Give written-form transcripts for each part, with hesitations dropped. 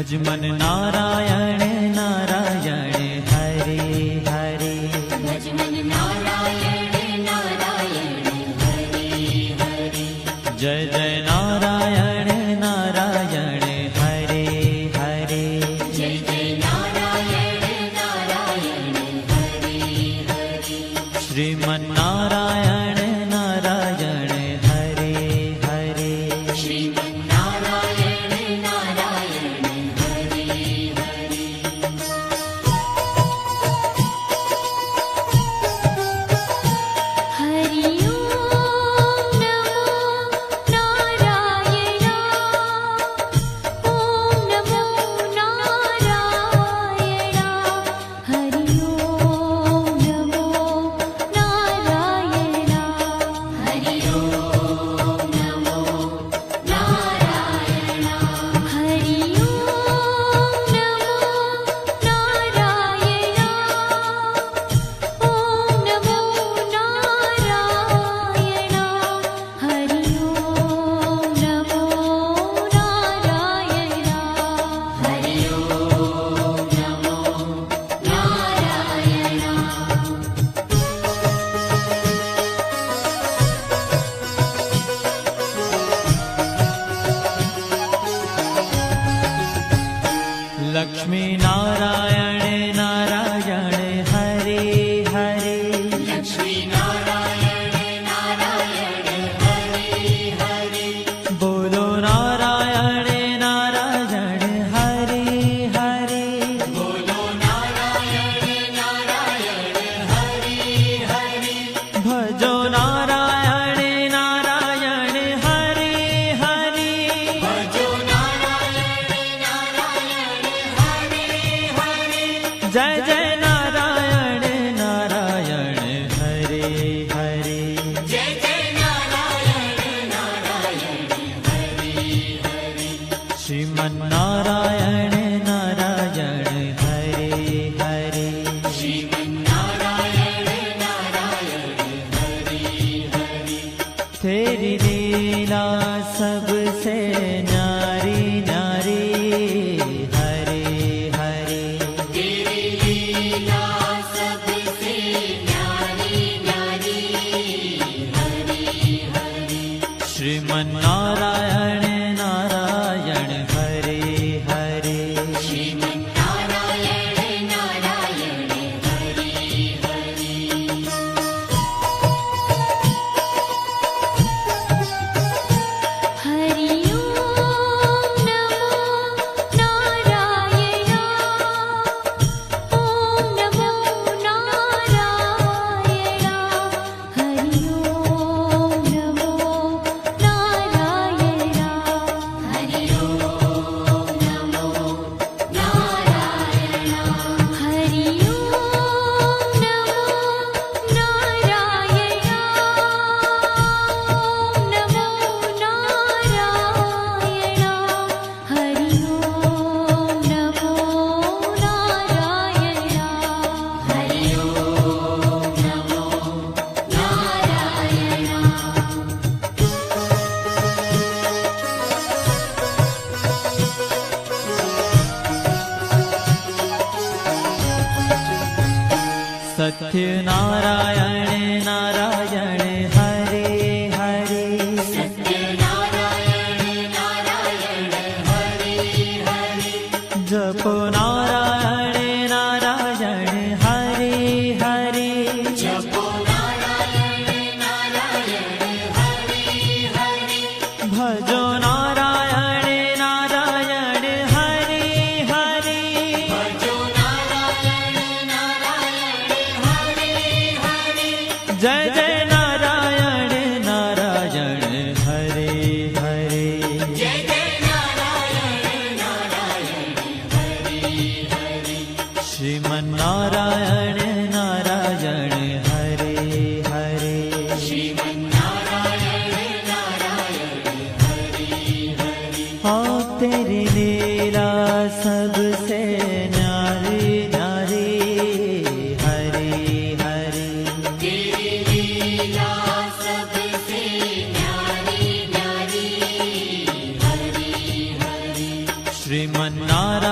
भजमन नारायण नारायण हरे हरे। भजमन नारायण नारायण हरे हरे। जय जय नारायण नारायण हरे हरे। जय जय नारायण नारायण हरे हरे। श्रीमन नारायण नारायण हरे हरे। श्रीमन नारायण नारायण हरे हरे। हरि ओम नमो नारायण। ओम नमो नारायण। हरि ओम नमो नारायण। हरि ओम नमो नारायण। हरि ओम नमो नारायण। ओम नमो नारायण। हरि ओम नमो नारायण। हरि ओम नमो नारायण। लक्ष्मी नारायण नारायण हरे हरे। लक्ष्मी नारायण नारायण हरे हरे। बोलो नारायण नारायण हरे हरे। बोलो नारायण नारायण हरे हरे। भजो नारायण नारायण हरे हरे। भजो नारायण नारायण हरे हरे। जय जय नारायण नारायण हरे हरे। जय जय नारायण नारायण हरे हरे। श्रीमन नारायण नारायण हरे हरे। श्रीमन नारायण नारायण हरे हरे। तेरी लीला सबसे न्यारी न्यारी हरे हरे। तेरी लीला सबसे न्यारी न्यारी हरे हरे। श्रीमन नारायण नारायण हरे हरे। श्रीमन नारायण नारायण हरे हरे। हरि ओम नमो नारायण। ओम नमो नारायण। हरि ओम नमो नारायण। हरि ओम नमो नारायण। हरि ओम नमो नारायण। ओम नमो नारायण। हरि ओम नमो नारायण। हरि ओम नमो सत्य नारायण नारायण हरे हरे। सत्य नारायण नारायण हरे हरे। जपो नारायण नारायण हरे हरे। जपो नारायण नारायण हरे हरे। भजो नारायण नारायण हरे हरे। भजो नारायण नारायण हरे हरे। जय जय नारायण नारायण हरे हरे। जय जय नारायण नारायण हरे हरे। श्रीमन नारायण नारायण हरे हरे। श्रीमन नारायण नारायण हरे हरे। हाँ तेरी लीला सबसे न्यारी न्यारी हरे हरे। तेरी लीला सबसे न्यारी न्यारी हरे हरे। श्रीमन नारायण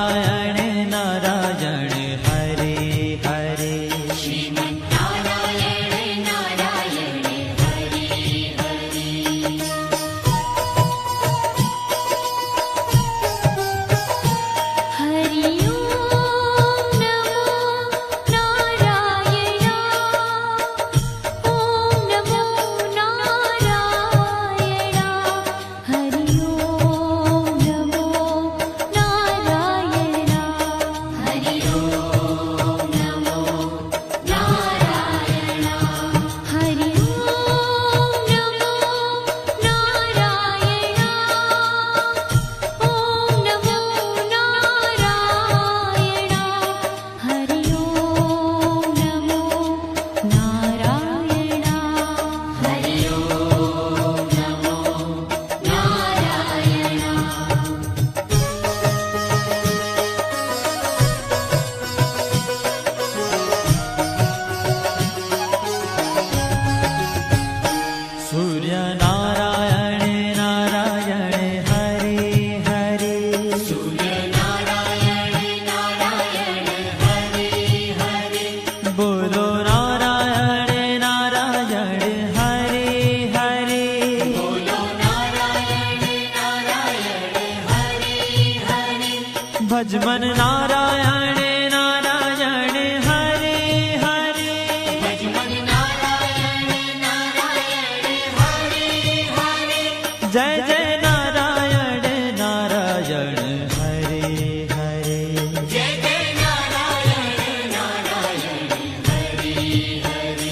भज मन नारायण नारायण हरे हरे भज मन नारायण नारायण हरे हरे जय जय नारायण नारायण हरे हरे जय जय नारायण नारायण हरे हरे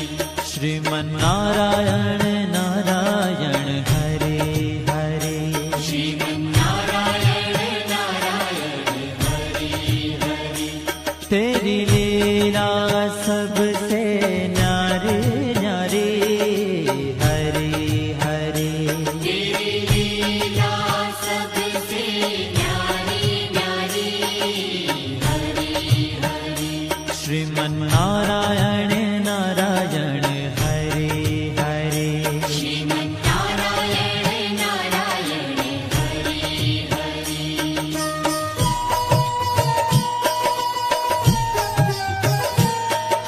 श्रीमन नारायण नारायण हरे हरे श्रीमन्नारायण नारायण हरे हरे तेरी लीला सबसे न्यारी न्यारी हरे हरे तेरी लीला सबसे न्यारी न्यारी हरे हरे श्रीमन नारायण नारायण हरे हरे श्रीमन्नारायण नारायण हरे हरे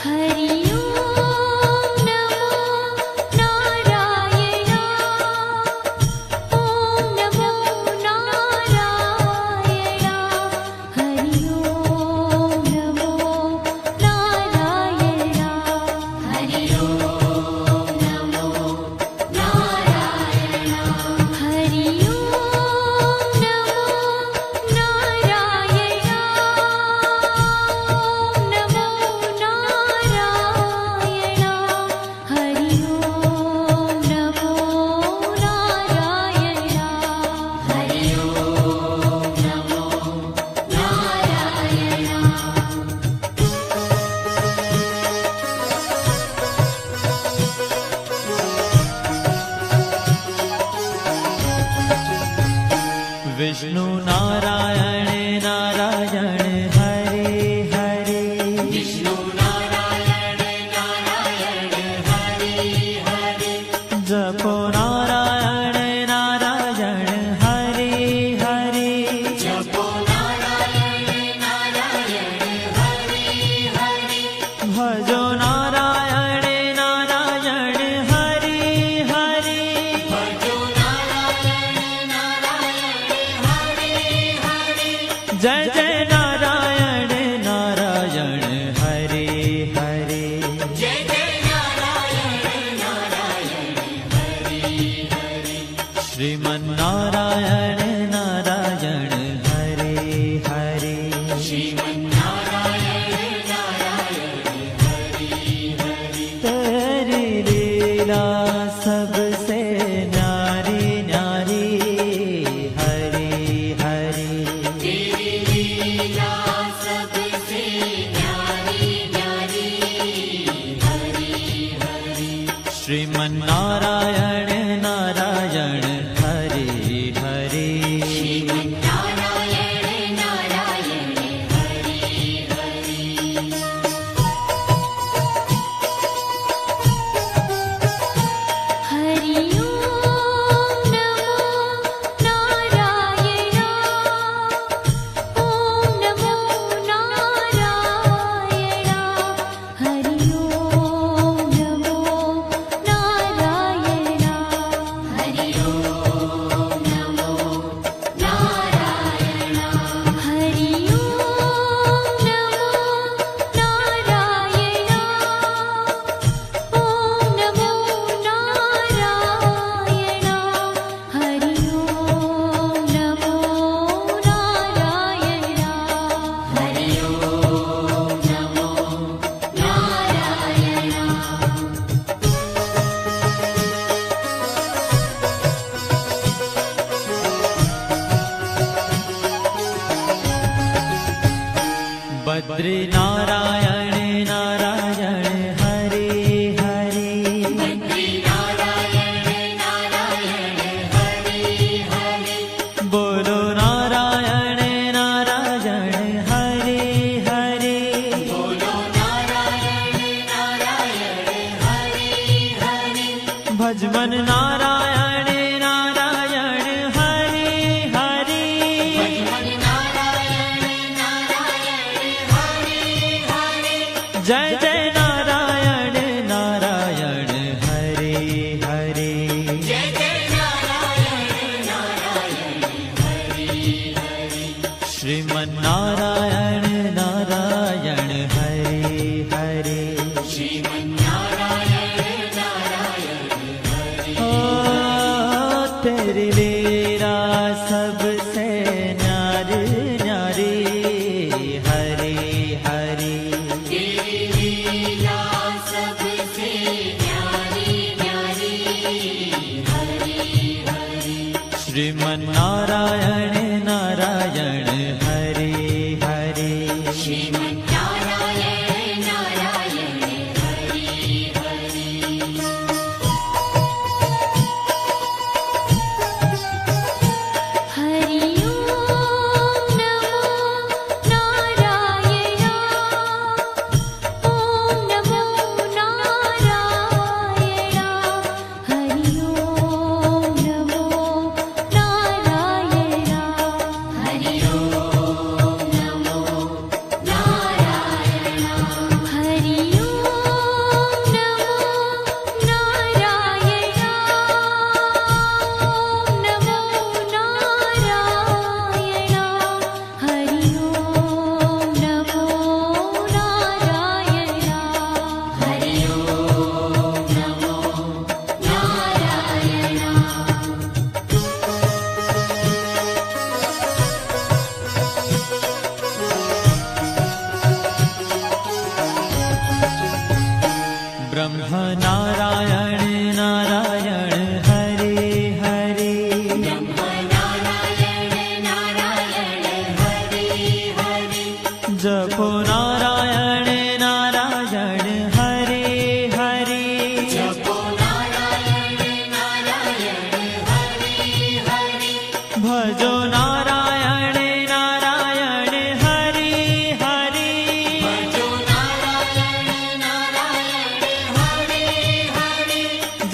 हरि ओम नमो नारायण ओम नमो नारायण हरि ओम नमो नारायण हरि ओम नमो नारायण हरि ओम नमो नारायण ओम नमो नारायण हरि ओम नमो नारायण हरि ओम नमो नारायण विष्णु नारायण नारायण हरे हरे विष्णु नारायण नारायण हरे हरे जपो नारायण नारायण हरे हरे जपो नारायण नारायण हरे हरे भजो नारायण नारायण हरे हरे भजो नारायण नारायण हरे हरे जय जय नारायण नारायण हरे हरे जय जय नारायण नारायण हरे हरे श्रीमन नारायण नारायण हरे हरे श्रीमन्नारायण नारायण हरे हरे तेरी लीला सबसे न्यारी न्यारी हरे हरे तेरी लीला सबसे न्यारी न्यारी हरे हरे श्रीमन नारायण नारायण हरे हरे श्रीमन्नारायण नारायण हरे हरे हरि ओम नमो नारायण ओम नमो नारायण हरि ओम नमो नारायण हरि ओम नमो नारायण हरि ओम नमो नारायण ओम नमो नारायण हरि ओम नमो नारायण हरि ओम नमो नारायण बद्री नारायण नारायण हरे हरे बद्री नारायण नारायण हरे हरे बोलो नारायण नारायण हरे हरे बोलो नारायण नारायण हरे हरे भज मन नारायण नारायण हरे हरे भज मन नारायण नारायण हरे श्रीमन्नारायण नारायण हरे हरे श्रीमन्नारायण नारायण हरे ओ तेरी लीला सबसे न्यारी न्यारी हरे हरे तेरी लीला सबसे न्यारी न्यारी हरे हरे श्रीमन्नारायण नारायण हरे हरे श्रीमन्नारायण नारायण हरे हरे हरि ओम नमो नारायण ओम नमो नारायण हरि ओम नमो नारायण हरि ओम नमो नारायण हरि ओम नमो नारायण ओम नमो नारायण हरि ओम नमो नारायण हरि ओम नमो नारायण ब्रह्म नारायण नारायण हरे हरे नारायण नारायण हरे हरे जपो नारायण नारायण हरे हरे जपो नारायण नारायण हरे हरे भजो नारायण नारायण हरे हरे भजो नारायण नारायण हरे हरे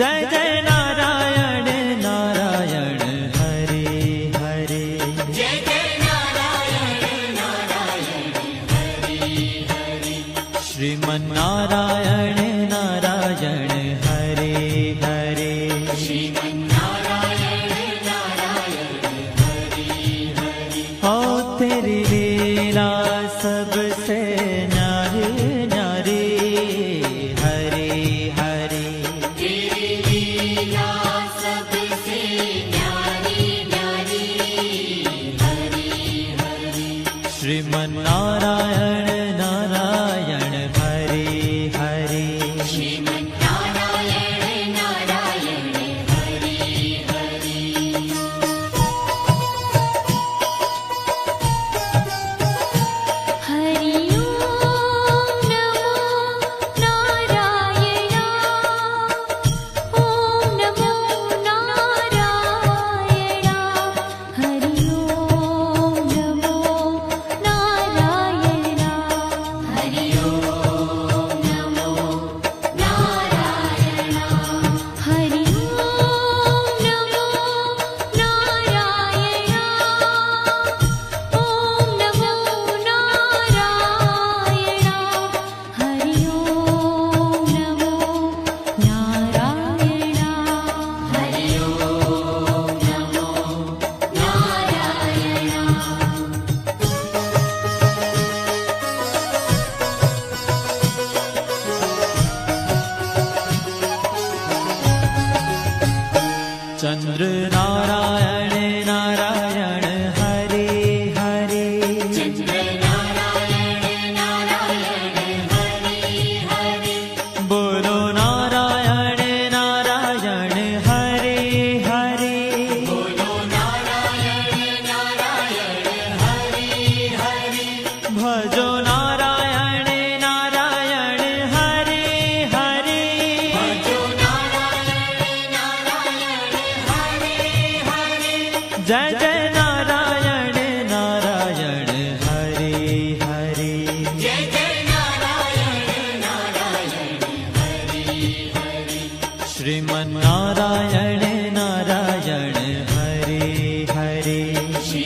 जय जय नारायण नारायण हरे हरे जय जय नारायण नारायण हरे हरे श्रीमन्नारायण नारायण हरे हरे श्रीमन्नारायण नारायण हरे हरे ओ तेरी लीला सबसे न्यारी न्यारी हरे हरे तेरी लीला सबसे न्यारी न्यारी हरे हरे श्रीमन्नारायण नारायण हरे हरे श्रीमन्नारायण नारायण हरे हरे हरि ओम नमो नारायण ओम नमो नारायण हरि ओम नमो नारायण हरि ओम नमो नारायण हरि ओम नमो नारायण ओम नमो नारायण हरि ओम नमो नारायण हरि ओम नमो नारायण चंद्र नारायण नारायण हरे हरे चंद्र नारायण नारायण हरे हरे बोलो नारायण नारायण हरे हरे बोलो नारायण नारायण हरे हरे भजो नारायण नारायण हरे हरे भजो नारायण नारायण हरे हरे जय जय नारायण नारायण हरे हरे जय जय नारायण नारायण हरे हरे श्रीमन्नारायण नारायण हरे हरे श्री